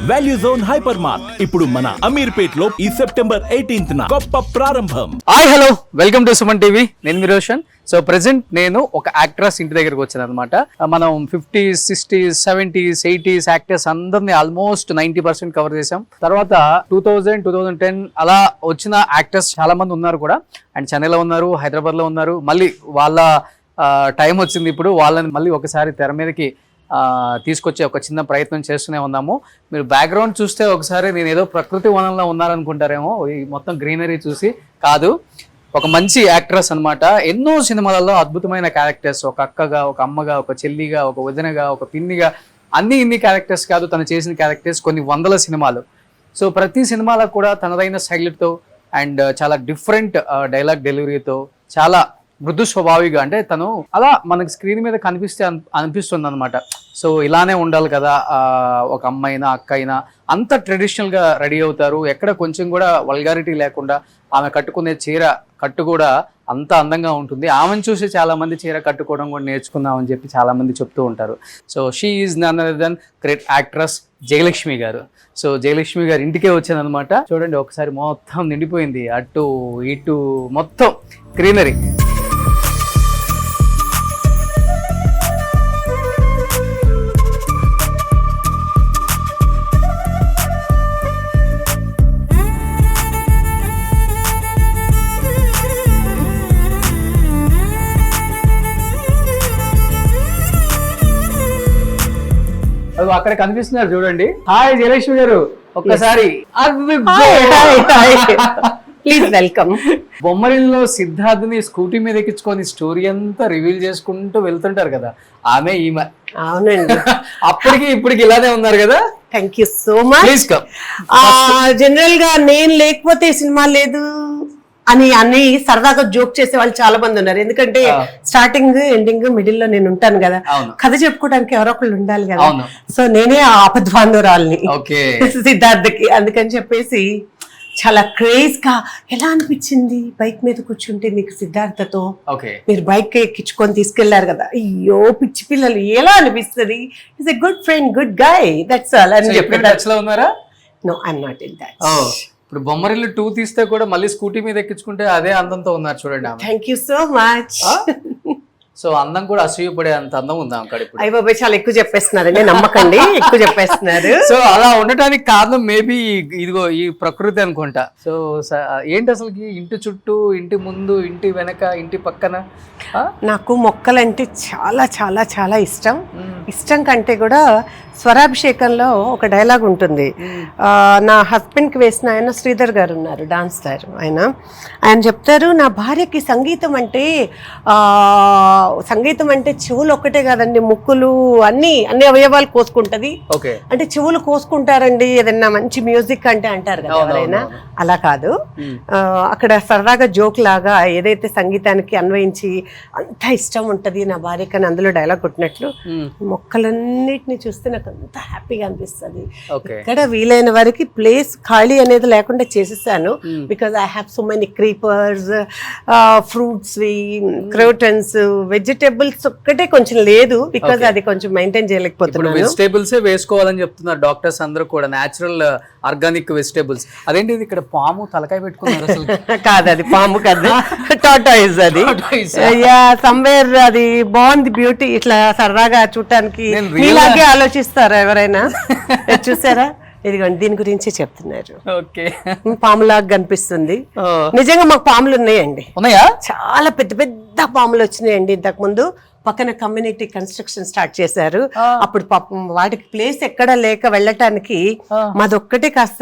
Value zone hyper mart ఇప్పుడు మన అమీర్పేట్ లో ఈ సెప్టెంబర్ 18th గొప్ప ప్రారంభం. Hi hello welcome to Suman TV. నేను మీ రోషన్. సో ప్రెసెంట్ నేను ఒక యాక్ట్రెస్ ఇంటి దగ్గరకు వచ్చాను అనమాట. మనం 50s 60s 70s 80s actors అందరినీ ఆల్మోస్ట్ 90% కవర్ చేసాం. తర్వాత 2010 అలా వచ్చిన యాక్టర్స్ చాలా మంది ఉన్నారు కూడా. అండ్ చెన్నైలో ఉన్నారు, హైదరాబాద్ లో ఉన్నారు. మళ్ళీ వాళ్ళ టైం వచ్చింది, ఇప్పుడు వాళ్ళని మళ్ళీ ఒకసారి తెర మీదకి తీసుకొచ్చే ఒక చిన్న ప్రయత్నం చేస్తూనే ఉన్నాము. మీరు బ్యాక్గ్రౌండ్ చూస్తే ఒకసారి నేను ఏదో ప్రకృతి వనంలో ఉన్నారనుకుంటారేమో, ఈ మొత్తం గ్రీనరీ చూసి. కాదు, ఒక మంచి యాక్ట్రెస్ అనమాట. ఎన్నో సినిమాలలో అద్భుతమైన క్యారెక్టర్స్, ఒక అక్కగా, ఒక అమ్మగా, ఒక చెల్లిగా, ఒక వదినగా, ఒక పిన్నిగా, ఇన్ని క్యారెక్టర్స్ కాదు, తను చేసిన క్యారెక్టర్స్ కొన్ని వందల సినిమాలు. సో ప్రతి సినిమాలో కూడా తనదైన స్టైల్తో అండ్ చాలా డిఫరెంట్ డైలాగ్ డెలివరీతో, చాలా మృదు స్వభావిగా, అంటే తను అలా మనకి స్క్రీన్ మీద కనిపిస్తే అనిపిస్తుంది అనమాట. సో ఇలానే ఉండాలి కదా, ఒక అమ్మ అయినా అక్క అయినా అంత ట్రెడిషనల్గా రెడీ అవుతారు. ఎక్కడ కొంచెం కూడా వల్గారిటీ లేకుండా. ఆమె కట్టుకునే చీర కట్టు కూడా అంత అందంగా ఉంటుంది. ఆమెను చూసి చాలా మంది చీర కట్టుకోవడం కూడా నేర్చుకుందామని చెప్పి చాలా మంది చెప్తూ ఉంటారు. So she is none other than great actress Jayalakshmi గారు. సో జయలక్ష్మి గారు ఇంటికే వచ్చానమాట. చూడండి ఒకసారి మొత్తం నిండిపోయింది, అటు ఇటు మొత్తం గ్రీనరీ. అక్కడ కనిపిస్తున్నారు చూడండి. హాయ్ జయలక్ష్మి గారు, ఒక్కసారి ప్లీజ్ వెల్కమ్. బొమ్మరిల్లో సిద్ధార్థని స్కూటీ మీద ఎక్కించుకొని స్టోరీ అంతా రివీల్ చేసుకుంటూ వెళ్తుంటారు కదా, ఆమె ఈమె. అవునండి. అప్పటికి ఇప్పటికి ఇలానే ఉన్నారు కదా. Thank you so much. Please come. General గా నేను లేకపోతే సినిమా లేదు అని సరదాగా జోక్ చేసే వాళ్ళు చాలా మంది ఉన్నారు. ఎందుకంటే స్టార్టింగ్ ఎండింగ్ మిడిల్ లో నేను ఉంటాను కదా, కథ చెప్పుకోవడానికి ఎవరో ఒకళ్ళు ఉండాలి కదా. సో నేనే ఆ ఆపద్బాంధురాల్ని సిద్ధార్థకి. అందుకని చెప్పేసి చాలా క్రేజ్ గా ఎలా అనిపించింది బైక్ మీద కూర్చుంటే నీకు సిద్ధార్థతో? మీరు బైక్ ఎక్కించుకొని తీసుకెళ్లారు కదా, అయ్యో పిచ్చి పిల్లలు, ఎలా అనిపిస్తుంది? Is a good friend, good guy, that's all అని చెప్పారు. No, I'm not in that. ఇప్పుడు బొమ్మరిల్లు 2 తీస్తే కూడా మళ్ళీ స్కూటీ మీద ఎక్కించుకుంటే అదే అందంతో ఉన్నారు చూడండి. Thank you so much. So అందం కూడా అసూయపడే అంత అందం ఉందా అక్కడ? అయ్య బాబాయ్, చాలా ఎక్కువ చెప్పేస్తున్నారండి, నమ్మకండి, ఎక్కువ చెప్పేస్తున్నారు. సో అలా ఉండటానికి కారణం మేబీ ఇదిగో ఈ ప్రకృతి అనుకుంటా. సో ఏంటి అసలుకి ఇంటి చుట్టూ, ఇంటి ముందు, ఇంటి వెనక, ఇంటి పక్కన? నాకు మొక్కలంటే చాలా చాలా చాలా ఇష్టం. ఇష్టం కంటే కూడా స్వరాభిషేకంలో ఒక డైలాగ్ ఉంటుంది. నా హస్బెండ్కి వేసిన ఆయన శ్రీధర్ గారు ఉన్నారు, డాన్స్ స్టార్. ఆయన చెప్తారు, నా భార్యకి సంగీతం అంటే చెవులు ఒక్కటే కాదండి, ముక్కులు, అన్ని అవయవాలు కోసుకుంటది. అంటే చెవులు కోసుకుంటారండి ఏదన్నా మంచి మ్యూజిక్ అంటే అంటారు కదా ఎవరైనా. అలా కాదు, అక్కడ సరదాగా జోక్ లాగా ఏదైతే సంగీతానికి అన్వయించి అంత ఇష్టం ఉంటది నా భార్యకి అని అందులో డైలాగ్ కొట్టినట్లు మొక్కలన్నిటిని చూస్తే నాకు అంత హ్యాపీగా అనిపిస్తుంది. ఇక్కడ వీలైన వరకు ప్లేస్ ఖాళీ అనేది లేకుండా చేసేసాను. Because I have so many creepers, fruits, crotons, vegetables ఒక్కటే కొంచెం లేదు. బికాజ్ అది కొంచెం మెయింటైన్ చేయలేకపోతున్నాను. వెజిటేబుల్స్ వేసుకోవాలని చెప్తున్నారు డాక్టర్స్ అందరూ కూడా, నేచురల్ ఆర్గానిక్ వెజిటేబుల్స్. అదేంటి ఇక్కడ పాము తలకాయ పెట్టుకున్నారు అసలు? కాదు, అది పాము కాదు, టాటాయిస్. అది సమ్వేర్ అది బాగుంది, బ్యూటీ. ఇట్లా సరదాగా చూడటానికి ఇలాగే ఆలోచిస్తారా ఎవరైనా? చూసారా, ఇదిగోండి దీని గురించి చెప్తున్నారు. పాములాగా కనిపిస్తుంది. నిజంగా మాకు పాములు ఉన్నాయండి. చాలా పెద్ద పెద్ద పాములు వచ్చినాయండి. ఇంతకు ముందు పక్కన కమ్యూనిటీ కన్స్ట్రక్షన్ స్టార్ట్ చేశారు. అప్పుడు పాపం వాటికి ప్లేస్ ఎక్కడ లేక వెళ్ళటానికి మాదొక్కటే కాస్త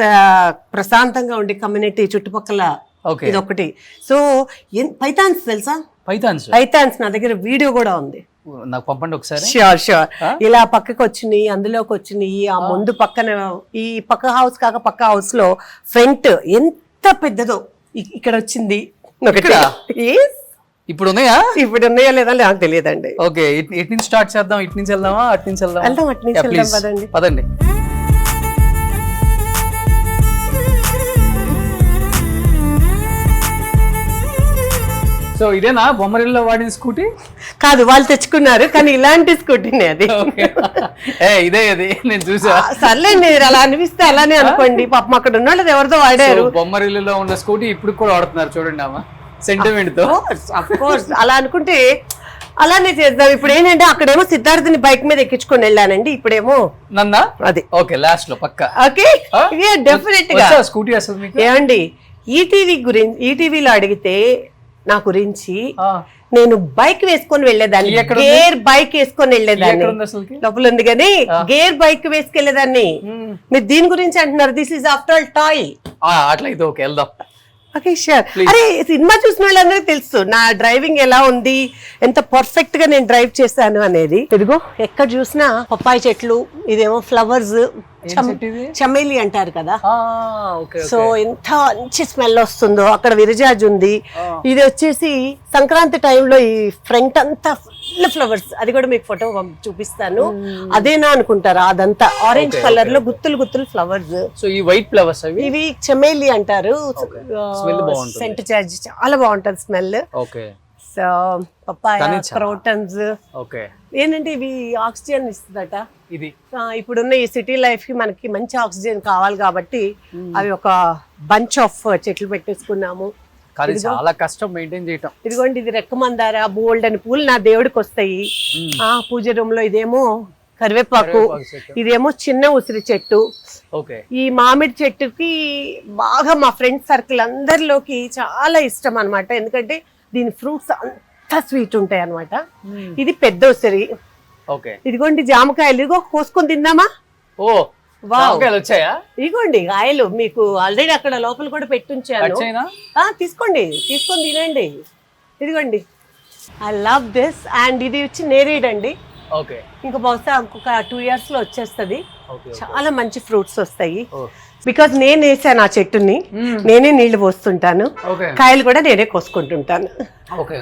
ప్రశాంతంగా ఉండి కమ్యూనిటీ చుట్టుపక్కల ఇదొక్కటి. సో పైథాన్స్ తెలుసా? పైథాన్స్ నా దగ్గర వీడియో కూడా ఉంది, నాకు పంపండి ఒకసారి. షూర్. ఇలా పక్కకు వచ్చినాయి, అందులోకి వచ్చినాయి. ఆ ముందు పక్కన ఈ పక్క హౌస్ కాక పక్క హౌస్ లో ఫ్రంట్ ఎంత పెద్దదో ఇక్కడ వచ్చింది. ఇప్పుడు ఉన్నాయా? ఇప్పుడు ఉన్నాయా లేదా నాకు తెలియదండి. ఓకే, ఇటు నుంచి స్టార్ట్ చేద్దాం. ఇటు నుంచి వెళ్దామా, అటు నుంచి వెళ్దాం? అటు నుంచి వెళ్దాం, పదండి. సో ఇదేనా బొమ్మరిల్లో వాడిన స్కూటీ? కాదు, వాళ్ళు తెచ్చుకున్నారు, కానీ ఇలాంటి స్కూటీనే అది. ఇదే అది నేను చూసా. సర్లేండి, మీరు అలా అనిపిస్తే అలానే అనుకోండి. పాపం అక్కడ ఉన్న వాళ్ళు ఎవరితో వాడారు. బొమ్మరిల్లులో ఉన్న స్కూటీ ఇప్పుడు కూడా వాడుతున్నారు చూడండి అమ్మ, సెంటిమెంట్ తో. అఫ్ కోర్స్ అలా అనుకుంటే అలానే చేద్దాం. ఇప్పుడు ఏంటంటే అక్కడేమో సిద్ధార్థని బైక్ మీద ఎక్కించుకొని వెళ్ళానండి, ఇప్పుడేమో నన్నా. అది ఓకే, లాస్ట్ లో పక్క. ఓకే, డెఫినెట్ గా స్కూటీ వస్తుంది మీకు. ఏమండి, ఈటీవీ గురించి, ఈటీవీలో అడిగితే నా గురించి నేను బైక్ వేసుకొని వెళ్ళేదాన్ని, గేర్ బైక్ వేసుకొని వెళ్ళేదాన్ని. లోపల ఉంది కానీ గేర్ బైక్ వేసుకెళ్లేదాన్ని. మీరు దీని గురించి అంటున్నారు, this is after all toy. అట్లయితే ఓకే, వెళ్దాం. Okay sure. అరే, సినిమా చూసిన వాళ్ళందరికీ తెలుసు నా డ్రైవింగ్ ఎలా ఉంది, ఎంత పర్ఫెక్ట్ గా నేను డ్రైవ్ చేశాను అనేది. ఇదిగో ఎక్కడ చూసినా పప్పాయి చెట్లు, ఇదేమో ఫ్లవర్స్, చమేలి అంటారు కదా. సో ఎంత మంచి స్మెల్ వస్తుందో. అక్కడ విరజాజు ఉంది. ఇది వచ్చేసి సంక్రాంతి టైంలో ఈ ఫ్రంట్ అంతా ఫుల్ ఫ్లవర్స్. అది కూడా మీకు ఫోటో చూపిస్తాను. అదేనా అనుకుంటారా, అదంతా ఆరెంజ్ కలర్ లో గుత్తులు గుత్తులు ఫ్లవర్స్. సో ఈ వైట్ ఫ్లవర్స్ ఇవి చమేలి అంటారు. సెంట్ చార్జ్ చాలా బాగుంటది స్మెల్. So papaya, crotons. ఏంటంటే ఇవి ఆక్సిజన్ ఇస్తుందట. ఇది ఇప్పుడున్న ఈ సిటీ లైఫ్ కి మనకి మంచి ఆక్సిజన్ కావాలి కాబట్టి అవి ఒక బంచ్ ఆఫ్ చెట్లు పెట్టేసుకున్నాము. కానీ చాలా కష్టం మెయింటైన్ చేయటం. ఇదిగోండి, ఇది రెక్కమందార, బోల్డ్ అని పూలు నా దేవుడికి వస్తాయి. పూజ రూమ్ లో ఇదేమో కరివేపాకు, ఇదేమో చిన్న ఉసిరి చెట్టు. ఈ మామిడి చెట్టుకి బాగా మా ఫ్రెండ్ సర్కిల్ అందరిలోకి చాలా ఇష్టం అన్నమాట. ఎందుకంటే దీని ఫ్రూట్స్ అంతా స్వీట్ ఉంటాయి అన్నమాట. ఇది పెద్ద ఉసిరి. ఇదిగోండి జామకాయలు, ఇదిగో కోసుకొని తిందామా? వచ్చాయా? ఇదిగోండి కాయలు, మీకు ఆల్రెడీ అక్కడ లోపల కూడా పెట్టుంచాను. తీసుకోండి, తీసుకొని తినండి. ఇదిగోండి, ఐ లవ్ దిస్. అండ్ ఇది వచ్చి నేరేడ్ అండి. ఇంకా బహుశా ఇంకొక 2 years లో వచ్చేస్తుంది. చాలా మంచి ఫ్రూట్స్ వస్తాయి. బికాజ్ నేను వేసాను ఆ చెట్టుని, నేనే నీళ్లు పోస్తుంటాను, కాయలు కూడా నేనే కోసుకుంటుంటాను.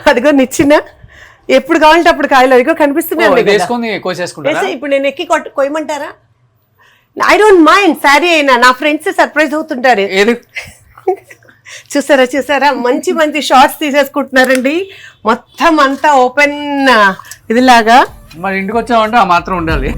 అదిగో నిచ్చిన, ఎప్పుడు కావాలంటే అప్పుడు కాయలు అదిగో కనిపిస్తున్నాయి. ఇప్పుడు నేను ఎక్కి కొయ్యమంటారా? I don't mind. సారీ అయినా నా ఫ్రెండ్స్ సర్ప్రైజ్ అవుతుంటారు. చూసారా చూసారా, మంచి మంచి షార్ట్స్ తీసేసుకుంటున్నారండి. మొత్తం అంతా ఓపెన్ ఇదిలాగా. మరి ఇంటికి వచ్చామంటే ఆ మాత్రం ఉండాలి.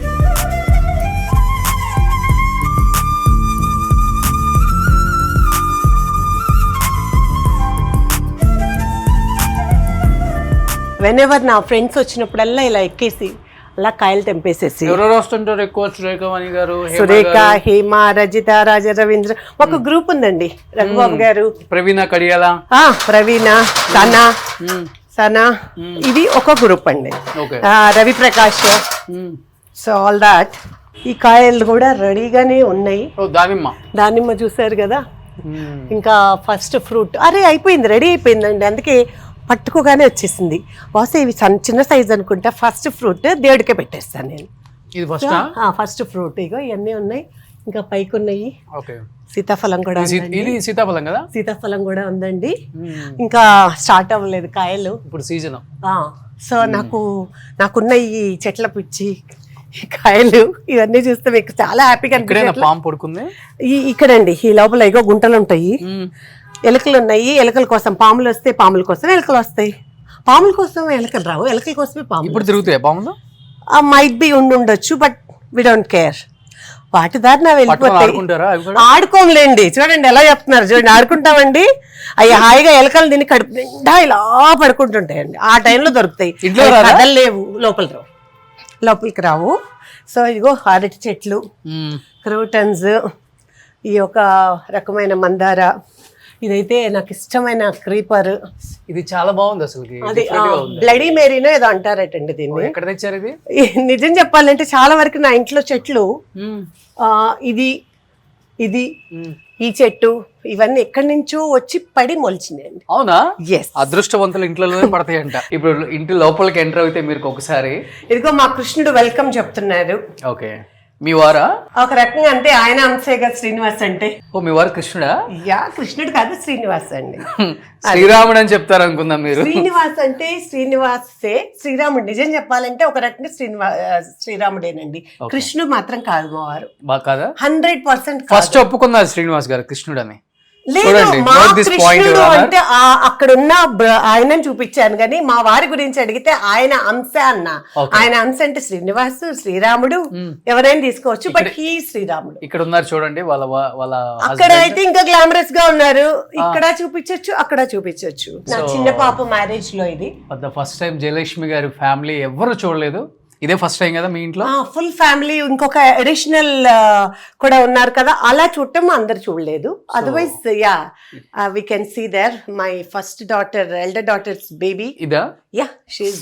వెనెవర్ నా ఫ్రెండ్స్ వచ్చినప్పుడల్లా ఇలా ఎక్కేసి అలా కాయలు తెంపేసేసి. ఎవరెవరు వస్తుంటారు ఎక్కువ? సురేఖవాణి గారు, సురేఖ, హేమ, రజిత, రాజ రవీంద్ర, ఒక గ్రూప్ ఉందండి. రఘుబాబు గారు, ప్రవీణ కడియాల, ప్రవీణ, సనా, ఇది ఒక గ్రూప్ అండి. Ravi Prakash. So all that. ఈ కాయలు కూడా రెడీగానే ఉన్నాయి. దానిమ్మ చూసారు కదా. ఇంకా ఫస్ట్ ఫ్రూట్ అరే అయిపోయింది, రెడీ అయిపోయిందండి. అందుకే పట్టుకోగానే వచ్చేసింది. బహుశా ఇవి చిన్న సైజ్ అనుకుంటా. ఫస్ట్ ఫ్రూట్ దేవుడికే పెట్టేస్తాను నేను. ఫస్ట్ ఫ్రూట్ ఇగో ఇవన్నీ ఉన్నాయి. ఇంకా పైకి ఉన్నాయి. సీతాఫలం కూడా ఇది సీతాఫలం కదా. సీతాఫలం కూడా ఉందండి. ఇంకా స్టార్ట్ అవ్వలేదు కాయలు, ఇప్పుడు సీజన్. సో నాకున్న ఈ చెట్ల పిచ్చి, కాయలు ఇవన్నీ చూస్తే మీకు చాలా హ్యాపీగా అనిపిస్తుంది. ఇక్కడండి ఈ లోపల ఇగో గుంటలు ఉంటాయి, ఎలుకలు ఉన్నాయి. ఎలుకల కోసం పాములు వస్తే, పాముల కోసం ఎలుకలు వస్తాయి. పాముల కోసం ఎలుకలు రావు, ఎలుకల కోసమే పాములు. ఇప్పుడు తిరుగుతాయి పాములు. మైట్ బి ఉండొచ్చు, బట్ వి డోంట్ కేర్. వాటి దారిన వెళ్ళిపోతాయి. ఆడుకోంలేండి. చూడండి ఎలా చెప్తున్నారు, చూడండి. ఆడుకుంటామండి. అవి హాయిగా ఎలుకలు తిని కడుపు నిండా ఇలా పడుకుంటుంటాయండి. ఆ టైంలో దొరుకుతాయి. కదలేవు, లోపలికి రావు. సో ఇదిగో అరటి చెట్లు, క్రోటన్స్, ఈ ఒక రకమైన మందార, ఇదైతే నాకు ఇష్టమైన క్రీపర్. ఇది చాలా బాగుంది అసలు. అది బ్లడీ మేరీనో ఏదో అంటారటండి దీన్ని. ఎక్కడ తెచ్చారు ఇది? నిజం చెప్పాలంటే చాలా వరకు నా ఇంట్లో చెట్లు, ఇది ఈ చెట్టు, ఇవన్నీ ఎక్కడి నుంచో వచ్చి పడి మొలిచినాయండి. అవునా? అదృష్టవంతులు ఇంట్లోనే పడతాయంట. ఇప్పుడు ఇంటి లోపలికి ఎంటర్ అయితే మీరు ఒకసారి ఇదిగో మా కృష్ణుడు వెల్కమ్ చెప్తున్నారు. ఓకే, మీ వారా? ఒక రకంగా అంటే ఆయన అంశేగా శ్రీనివాస్ అంటే. ఓ, మీ వారు కృష్ణుడా? కృష్ణుడు కాదు, శ్రీనివాస్ అండి. శ్రీరాముడు అని చెప్తారు అనుకుందాం మీరు. శ్రీనివాస్ అంటే శ్రీనివాసే, శ్రీరాముడు. నిజం చెప్పాలంటే ఒక రకంగా శ్రీరాముడేనండి. కృష్ణుడు మాత్రం కాదు మా వారు. 100% ఫస్ట్ ఒప్పుకున్నారు శ్రీనివాస్ గారు కృష్ణుడు అని. లేదు చూడండి, మా note this point, కృష్ణుడు Your Honor. అంటే అక్కడ ఉన్న ఆయనని చూపించాను కానీ మా వారి గురించి అడిగితే ఆయన అంశ అన్న. Okay. ఆయన అంశ అంటే శ్రీనివాసు, శ్రీరాముడు ఎవరైనా తీసుకోవచ్చు, బట్ హీ శ్రీరాముడు. ఇక్కడ ఉన్నారు చూడండి వాళ్ళ అక్కడ అయితే ఇంకా గ్లామరస్ గా ఉన్నారు, ఇక్కడ చూపించొచ్చు, అక్కడ చూపించొచ్చు. నా చిన్న పాప మ్యారేజ్ లో ఇది ఫస్ట్ టైం జయలక్ష్మి గారి ఫ్యామిలీ ఎవరు చూడలేదు, ఇదే ఫస్ట్ టైం కదా మీ ఇంట్లో? ఫుల్ ఫ్యామిలీ, ఇంకొక అడిషనల్ కూడా ఉన్నారు కదా, అలా చూడటం అందరు చూడలేదు. Otherwise ya we can see there my first daughter, elder daughters baby. ఇదా? Ya she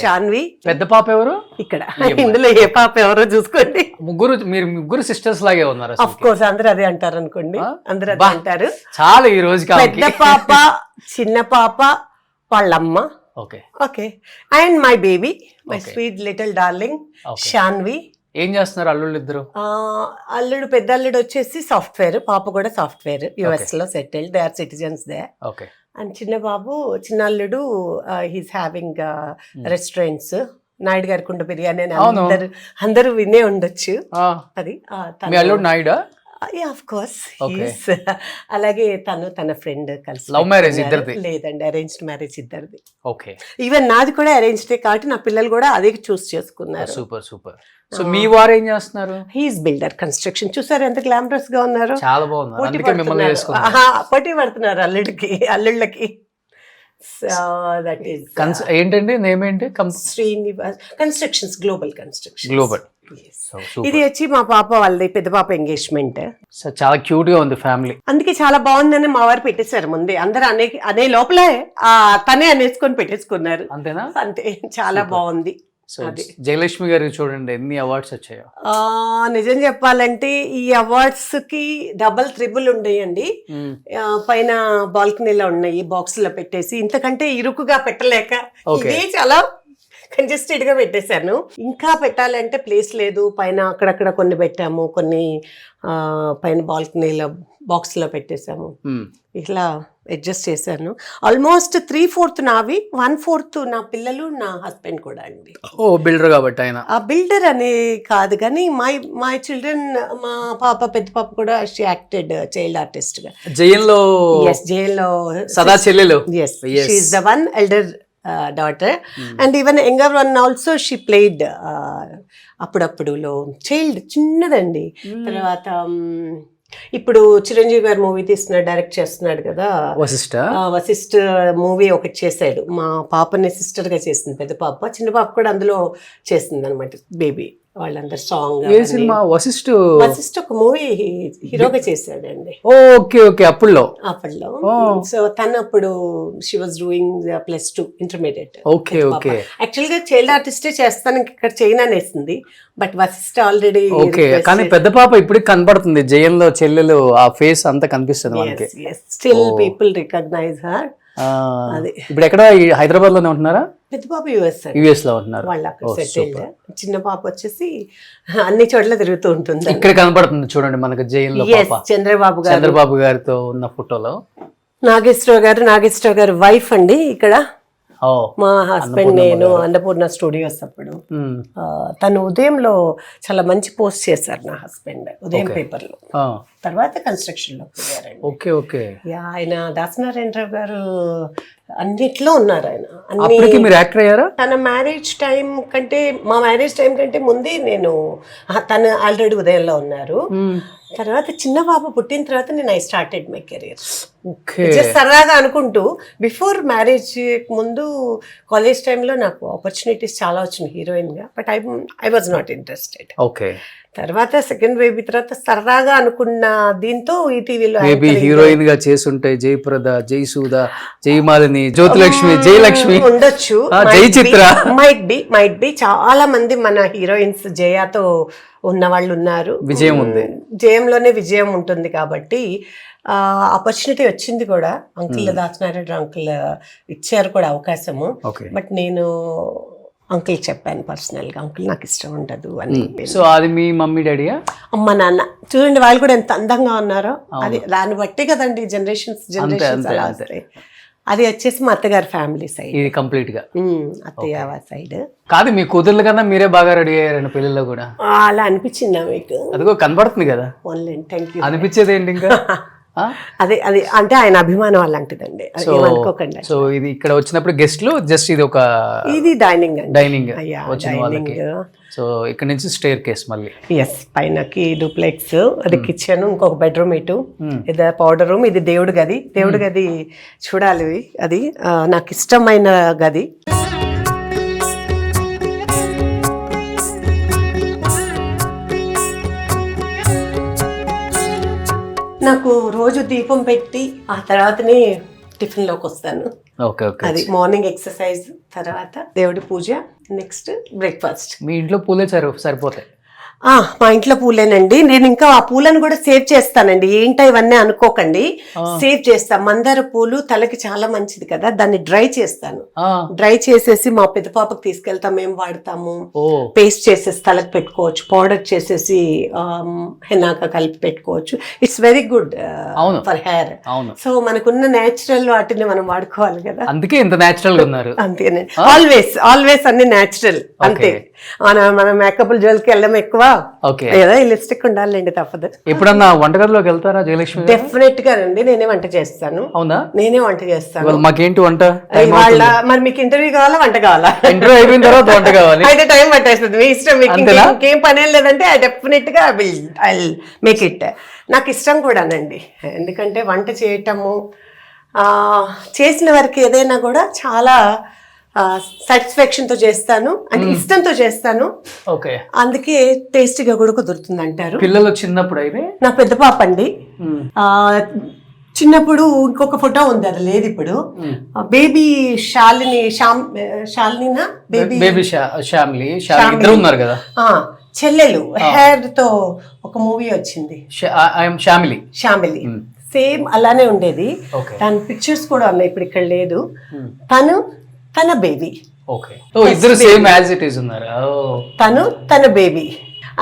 Shanvi. పెద్ద పాప ఎవరు ఇక్కడ ఇందులో ఏ పాప ఎవరో చూసుకోండి. మీరు ముగ్గురు సిస్టర్స్ లాగే ఉన్నారు. ఆఫ్ కోర్స్ అందరూ అదే అంటారు అనుకోండి, అందరూ అదే అంటారు. చాలా ఈ రోజు పెద్ద పాప, చిన్న పాప, వాళ్ళమ్మ. Okay okay, and my baby, my sweet little darling Shanvi. ఏం చేస్తున్నారు అల్లుళ్ళు ఇద్దరు? అల్లుడు, పెద్ద అల్లుడు వచ్చేసి సాఫ్ట్వేర్, పాప కూడా సాఫ్ట్వేర్, యుఎస్ లో settled, they are citizens they. Okay. And చిన్న బాబు, చిన్న అల్లుడు హీస్ హ్యావింగ్ రెస్టారెంట్స్, నాయుడు గారి కుండ బిర్యానీ అని అందరూ వినే ఉండొచ్చు. అది మీ అల్లుడు నాయుడా? Of course. అలాగే తన ఫ్రెండ్ కలిసి. లవ్ మ్యారేజ్ ఇద్దరిది? లేదండి, అరేంజ్డ్ మ్యారేజ్ ఇద్దరిది. ఓకే. ఈవెన్ నాది కూడా అరేంజ్డే కాబట్టి నా పిల్లలు కూడా అదే చూస్ చేసుకున్నారు. Super super. సో మీ వారు ఏం చేస్తున్నారు? He's builder, construction. చూసారు ఎంత గ్లామరస్ గా ఉన్నారు, చాలా బాగున్నారు. అందుకే మిమ్మల్ని వేసుకున్నారు. పోటీ పడుతున్నారు అల్లుళ్ళకి. ఏంటండి నేమ్ ఏంటి? Srinivas constructions, global construction. Global. ఇది వచ్చి మా పాప వాళ్ళది, పెద్ద పాప ఎంగేజ్మెంట్. చాలా క్యూట్ గా ఉంది ఫ్యామిలీ. అందుకే చాలా బాగుందని మా వారు పెట్టేశారు ముందే. అందరూ అనే లోపలే తనే అనేసుకొని పెట్టేసుకున్నారు. అంతేనా? అంతే, చాలా బాగుంది. జయలక్ష్మి గారికి చూడండి ఎన్ని అవార్డ్స్ వచ్చాయో. నిజం చెప్పాలంటే ఈ అవార్డ్స్ కి డబల్ ట్రిబుల్ ఉండేయండి. పైన బాల్కనీలో ఉన్నాయి, బాక్స్ లో పెట్టేసి, ఇంతకంటే ఇరుకుగా పెట్టలేక ఇదే చాలా కంజెస్టెడ్ గా పెట్టేశాను. ఇంకా పెట్టాలంటే ప్లేస్ లేదు. పైన అక్కడక్కడ కొన్ని పెట్టాము, కొన్ని పైన బాల్కనీలో బాక్స్ లో పెట్టేశాము. ఇట్లా అడ్జస్ట్ చేశాను. ఆల్మోస్ట్ 3/4 నావి, 1/4 నా పిల్లలు, నా హస్బెండ్ కూడా అండి. ఓ బిల్డర్ కాబట్టి ఆయన. ఆ బిల్డర్ అనే కాదు కానీ మై చిల్డ్రన్, మా పాప, పెద్ద పాప కూడా షీ యాక్టెడ్ చైల్డ్ ఆర్టిస్ట్ గా జైల్లో. సదా చెల్లెలు. yes she is the one elder daughter and even younger one also she played అప్పుడప్పుడులో చైల్డ్ చిన్నదండి. తర్వాత ఇప్పుడు చిరంజీవి గారు మూవీ తీస్తున్నాడు, డైరెక్ట్ చేస్తున్నాడు కదా, వశిష్ఠ మూవీ ఒకటి చేశాడు. మా పాపని సిస్టర్ గా చేసింది పెద్ద పాప, చిన్న పాప కూడా అందులో చేసింది అనమాట, బేబీ. వాళ్ళందరు సాంగ్. వశిష్ఠ ఒక మూవీ హీరోగా చేశాడండి. Okay okay. అప్పుడులో సో తను అప్పుడు she was doing +2 intermediate. Okay okay. Actual గా చైల్డ్ ఆర్టిస్టే చేస్తాను, ఇక్కడ చేయను అనేసింది, బట్ వశిష్ఠ ఆల్రెడీ. ఓకే, కానీ పెద్ద పాప ఇప్పటికి కనపడుతుంది జయంలో, చెల్లెలు ఆ ఫేస్ అంతా కనిపిస్తుంది మనకి. Still people recognise her. ఇప్పుడు ఎక్కడ హైదరాబాద్ లోనే ఉంటున్నారా? పెద్ద పాప యుఎస్ లో ఉంటున్నారు వాళ్ళు, అక్కడ సెటిల్డ్. చిన్న పాప వచ్చేసి అన్ని చోట్ల తిరుగుతూ ఉంటుంది. ఇక్కడ కనపడుతుంది చూడండి మనకు జైల్లో చంద్రబాబు గారితో ఉన్న ఫోటోలో. నాగేశ్వరరావు గారు వైఫ్ అండి ఇక్కడ. మా హస్బెండ్, నేను అన్నపూర్ణ స్టూడియోస్ అప్పుడు. తను ఉదయంలో చాలా మంచి పోస్ట్ చేశారు నా హస్బెండ్, ఉదయం పేపర్ లో. తర్వాత కన్స్ట్రక్షన్ లో పోయారండి. Okay okay. ఆయన దాసనారాయణరావు గారు అన్నిట్లో ఉన్నారు ఆయన. మీరు యాక్టర్ అయ్యారా? తన మ్యారేజ్ టైం కంటే, మా మ్యారేజ్ టైం కంటే ముందే తను ఆల్రెడీ ఉదయంలో ఉన్నారు. తర్వాత చిన్న బాబు పుట్టిన తర్వాత నేను ఐ స్టార్టెడ్ మై కెరీర్. సరదాగా అనుకుంటూ, బిఫోర్ మ్యారేజ్ ముందు కాలేజ్ టైంలో నాకు ఆపర్చునిటీస్ చాలా వచ్చినాయి హీరోయిన్ గా, but I was not interested. Okay. తర్వాత సెకండ్ బేబీ తర్వాత సరదాగా అనుకున్న దీంతో ఈటీవీలో హీరోయిన్ గా చేసుంటే జయప్రద, జయసూద, జయమాలిని, జ్యోతిలక్ష్మి, జయలక్ష్మి ఉండొచ్చు, జయ చిత్ర, మైట్ బి చాలా మంది మన హీరోయిన్స్ జయాతో ఉన్న వాళ్ళు ఉన్నారు. విజయం ఉంది, జయంలోనే విజయం ఉంటుంది కాబట్టి ఆపర్చునిటీ వచ్చింది కూడా. అంకుల్ దాసనారాయణ అంకుల్ ఇచ్చారు కూడా అవకాశము, బట్ నేను అంకుల్ చెప్పాను పర్సనల్ గా, అంకుల్ నాకు ఇష్టం ఉండదు అని. సో అది మీ మమ్మీ డాడీయా? అమ్మ నాన్న చూడండి, వాళ్ళు కూడా ఎంత అందంగా ఉన్నారో. అది దాన్ని బట్టి కదండి జనరేషన్స్ అలా వస్తాయి. అది వచ్చేసి మా అత్తగారి ఫ్యామిలీ సైడ్, ఇది కంప్లీట్ గా అత్తయ్య సైడ్. కాదు, మీ కూతుర్ల కన్నా మీరే బాగా రెడీ అయ్యారండి పెళ్లిలో కూడా. అలా అనిపించిందా మీకు? అదిగో కనబడుతుంది కదా. Thank you. అనిపించేది ఏంటి ఇంకా? అది అది అంటే ఆయన అభిమానం అలాంటిదండి, అది ఏమనుకోకండి. సో ఇది ఇక్కడ వచ్చినప్పుడు గెస్ట్లు జస్ట్ ఇది ఒక ఇది డైనింగ్ అండి, డైనింగ్ అయ్యా వచ్చిన వాళ్ళకి. సో ఇక్కడ నుంచి స్టేర్ కేస్ మళ్ళీ ఎస్, పైనకి డూప్లెక్స్, అది కిచెన్, ఇంకొక బెడ్రూమ్, ఇటు ఇది పౌడర్ రూమ్, ఇది దేవుడి గది. దేవుడి గది చూడాలి, అది నాకు ఇష్టమైన గది. నాకు రోజు దీపం పెట్టి ఆ తర్వాతనే టిఫిన్ లోకి వస్తాను. Okay okay. అది మార్నింగ్ ఎక్సర్సైజ్, తర్వాత దేవుడి పూజ, నెక్స్ట్ బ్రేక్ఫాస్ట్. మీ ఇంట్లో పూలే సరిపోతాయి? మా ఇంట్లో పూలేనండి. నేను ఇంకా ఆ పూలను కూడా సేవ్ చేస్తానండి. ఏంటో ఇవన్నీ అనుకోకండి, సేవ్ చేస్తా. మందార పూలు తలకి చాలా మంచిది కదా, దాన్ని డ్రై చేస్తాను. డ్రై చేసేసి మా పెద్ద పాపకి తీసుకెళ్తాం, మేము వాడతాము. పేస్ట్ చేసేసి తలకి పెట్టుకోవచ్చు, పౌడర్ చేసేసి హెన్నాక కలిపి పెట్టుకోవచ్చు. It's very good for hair. So మనకున్న నేచురల్ వాటిని మనం వాడుకోవాలి కదా, అందుకే ఇంత నేచురల్ గా ఉన్నారు. అంతేనే, ఆల్వేస్ అన్ని నేచురల్, అంతే. మన మేకప్ జ్యువెల్కి వెళ్ళడం ఎక్కువ, ఏదో లిప్స్టిక్ ఉండాలండి, తప్పదు. ఎప్పుడన్నా వంటగదిలోకి వెళ్తారా జయలక్ష్మి? డెఫినెట్ గా అండి, నేనే వంట చేస్తాను. అవునా? నేనే వంట చేస్తాను. మాకేంటి వంట? మరి మీకు ఇంటర్వ్యూ కావాలా, వంట కావాలా? ఇంటర్వ్యూ అయిపోయిన తర్వాత వంట కావాలి. అయితే టైం పట్టేస్తుంది, మీ ఇష్టం. మీకు ఇంకేం పని లేదంటే డెఫినెట్ గా ఐ మేక్ ఇట్. నాకు ఇష్టం కూడానండి, ఎందుకంటే వంట చేయటము, చేసిన వరకు ఏదైనా కూడా చాలా సాటిస్ఫాక్షన్ తో చేస్తాను, అంటే ఇష్టంతో చేస్తాను. ఓకే, అందుకే టేస్టీగా కూడా కుదురుతుంది అంటారు. పిల్లలు చిన్నప్పుడు అయితే నా పెద్ద పాప అండి, చిన్నప్పుడు ఇంకొక ఫోటో ఉంది, అది లేదు ఇప్పుడు. బేబీ శాలినినా బేబీ శ్యామిలి ఇద్దరు ఉన్నారు కదా, చెల్లెలు, హెయిర్ తో ఒక మూవీ వచ్చింది, శ్యామిలి. సేమ్ అలానే ఉండేది. దాని పిక్చర్స్ కూడా ఉన్నాయి, ఇప్పుడు ఇక్కడ లేదు. తన బేబీ, ఇద్దరు సేమ్ యాజ్ ఇట్ ఈస్ ఉన్నారు. తన బేబీ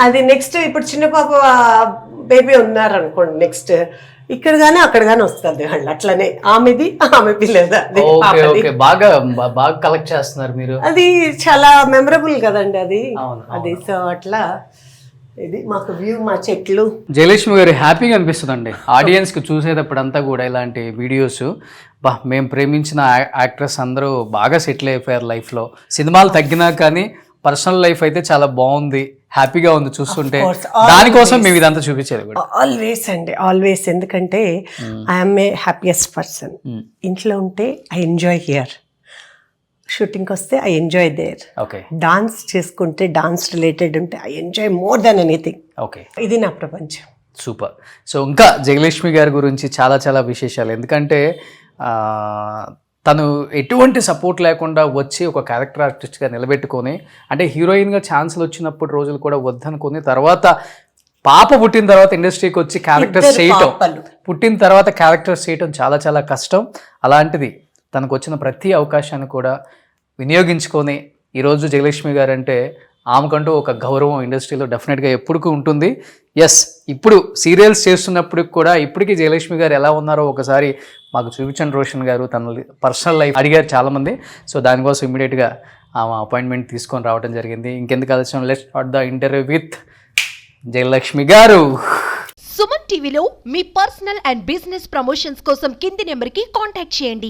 అది. నెక్స్ట్ ఇప్పుడు చిన్న పాప బేబీ ఉన్నారు అనుకోండి, నెక్స్ట్ ఇక్కడ గానీ అక్కడ గానీ వస్తుంది వాళ్ళు, అట్లనే ఆమెది ఆమె పిల్లది. బాగా కలెక్ట్ చేస్తున్నారు మీరు, అది చాలా మెమరబుల్ కదండి అది. సో అట్లా ఇది మాకు వ్యూ, మా చెట్లు. జయలక్ష్మి గారు హ్యాపీగా అనిపిస్తుందండి ఆడియన్స్ కి చూసేటప్పుడు అంతా కూడా. ఇలాంటి వీడియోస్ మేము ప్రేమించిన యాక్ట్రెస్ అందరూ బాగా సెటిల్ అయిపోయారు లైఫ్లో. సినిమాలు తగ్గినా కానీ పర్సనల్ లైఫ్ అయితే చాలా బాగుంది, హ్యాపీగా ఉంది చూస్తుంటే. దానికోసం మేము ఇదంతా చూపించేది కూడా. ఆల్వేస్ అండి, ఆల్వేస్. ఎందుకంటే ఐఎమ్ ఏ హ్యాపీయెస్ట్ పర్సన్. ఇంట్లో ఉంటే ఐ ఎంజాయ్ హియర్, షూటింగ్కి వస్తే ఐ ఎంజాయ్ దేర్. డాన్స్ చేసుకుంటే, డాన్స్ రిలేటెడ్ ఉంటే I enjoy more than anything. ఇది నా ప్రపంచం. సూపర్. సో ఇంకా జయలక్ష్మి గారి గురించి చాలా చాలా విశేషాలు. ఎందుకంటే తను ఎటువంటి సపోర్ట్ లేకుండా వచ్చి ఒక క్యారెక్టర్ ఆర్టిస్ట్గా నిలబెట్టుకొని, అంటే హీరోయిన్గా ఛాన్సులు వచ్చినప్పుడు రోజులు కూడా వద్దనుకొని, తర్వాత పాప పుట్టిన తర్వాత ఇండస్ట్రీకి వచ్చి క్యారెక్టర్స్ చేయటం, పుట్టిన తర్వాత క్యారెక్టర్స్ చేయటం చాలా చాలా కష్టం. అలాంటిది తనకు వచ్చిన ప్రతి అవకాశాన్ని కూడా వినియోగించుకొని ఈరోజు జయలక్ష్మి గారు అంటే ఆమెకంటూ ఒక గౌరవం ఇండస్ట్రీలో డెఫినెట్గా ఎప్పటికీ ఉంటుంది. ఎస్, ఇప్పుడు సీరియల్స్ చేస్తున్నప్పుడు కూడా ఇప్పటికీ జయలక్ష్మి గారు ఎలా ఉన్నారో ఒకసారి మాకు చూపించండి రోషన్ గారు. తన పర్సనల్ లైఫ్ అడిగారు చాలామంది. సో దానికోసం ఇమీడియట్గా ఆమె అపాయింట్మెంట్ తీసుకొని రావడం జరిగింది. ఇంకెందుకు ఆలస్యం, let's start the interview with Jayalakshmi గారు. సుమన్ టీవీలో మీ పర్సనల్ అండ్ బిజినెస్ ప్రమోషన్స్ కోసం కింది నెంబర్కి కాంటాక్ట్ చేయండి.